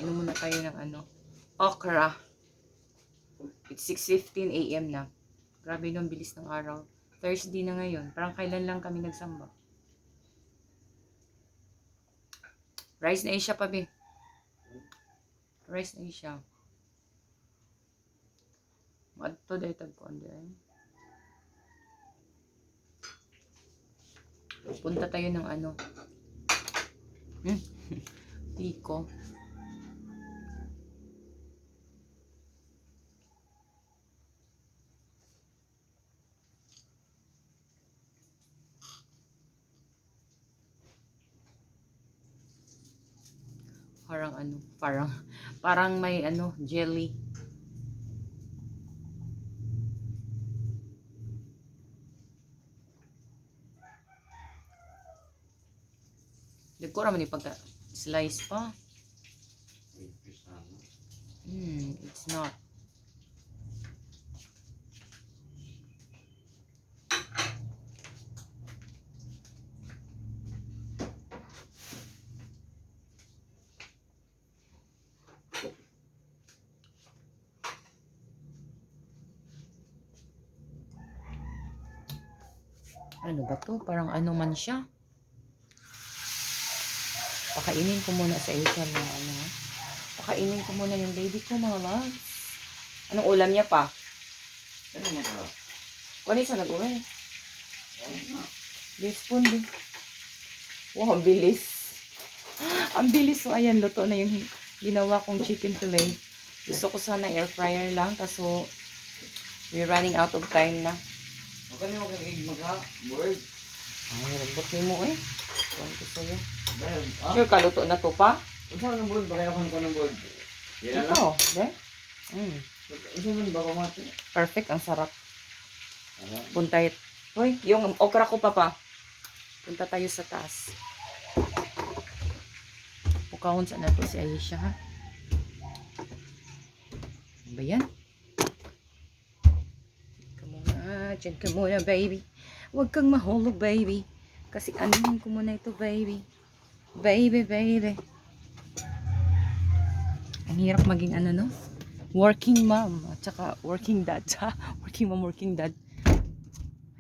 Inom muna tayo ng okra. It's 6:15 AM na. Grabe nung bilis ng araw. Thursday na ngayon. Parang kailan lang kami nagsamba. Rice na Asia pa, be. Rice na Asia. Madto dahil tagpuan dahil. Punta tayo ng Pico. Parang may jelly. Dagko raman ni pagka slice pa. It's not. Ano ba to? Parang man siya. Pakainin ko muna sa Asia na Pakainin ko muna yung baby ko, mga loves. Anong ulam niya pa? Kung isa nag-uwi. Spoon din. Wow, ang bilis. Ang bilis. So, ayan, luto na yung ginawa kong chicken fillet. Gusto ko sana air fryer lang. Kaso, we're running out of time na. Huwag mo kang mag-word. Ay, lambot mo Kuhan ko sa'yo. Sure ka, luto na to pa? Unsa man ang board? Baka ako ng board. Yan Ito, lang. de? Unsa man ba mati? Perfect, ang sarap. Punta ito. Hoy, yung okra ko pa. Punta tayo sa taas. Pukahon sa nato si Aisha, ha? Ano ba yan? Diyan ka muna, baby. Huwag kang mahulog, baby. Kasi anuhin ko muna ito, baby. Baby. Ang hirap maging working mom. At saka working dad. Working mom, working dad.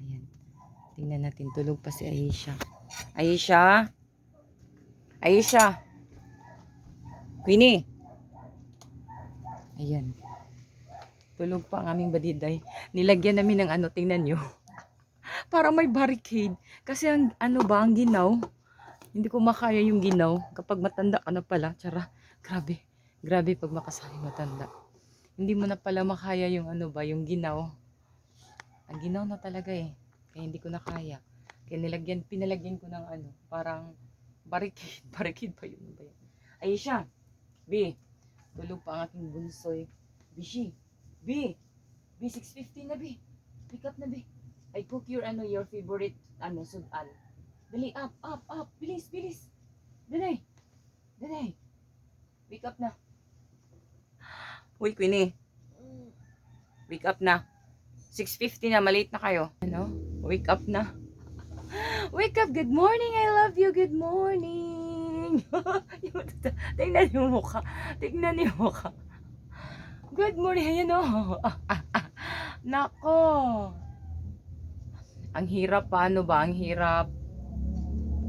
Ayan. Tingnan natin. Tulog pa si Aisha. Aisha. Queenie. Ayan. Tulog pa ang aming badiday. Nilagyan namin ng tingnan nyo. Para may barricade. Kasi ang ang ginaw. Hindi ko makaya yung ginaw. Kapag matanda ka na pala. Tsara, grabe pag makasali matanda. Hindi mo na pala makaya yung yung ginaw. Ang ginaw na talaga eh. Kaya hindi ko na kaya. Kaya pinalagyan ko ng parang barricade. Barricade pa yun. Aisha, B, tulog pa ang aking bunsoy. Bishi, B, 6:15 na, B. Pick up na, B. I cook your favorite sudan. Dali, up. Bilis. Dali. Wake up na. Uy, Queenie. Wake up na. 6:50 na, malate na kayo. Wake up na. Wake up, good morning, I love you, good morning. Tingnan yung mukha. Good morning, ayan Nako. Ang hirap, paano ba? Ang hirap.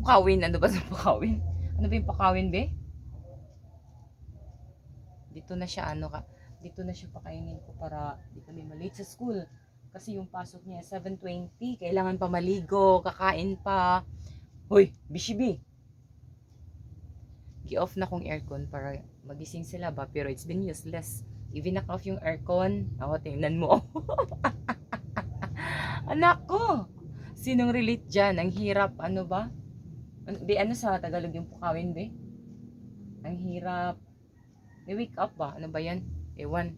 Pukawin, ano ba sa pukawin? Ano ba yung pukawin, be? Dito na siya, dito na siya pakainin ko para di kami malate sa school. Kasi yung pasok niya 7:20, kailangan pa maligo, kakain pa. Hoy, bishibi. Gi-off na kong aircon para magising sila ba, pero it's been useless. Even knock off yung aircon. Tingnan mo. Anak ko. Sinong relate dyan? Ang hirap, ba? Be, sa Tagalog yung pukawin, be? Ang hirap. May wake up ba? Ano ba yan? Ewan.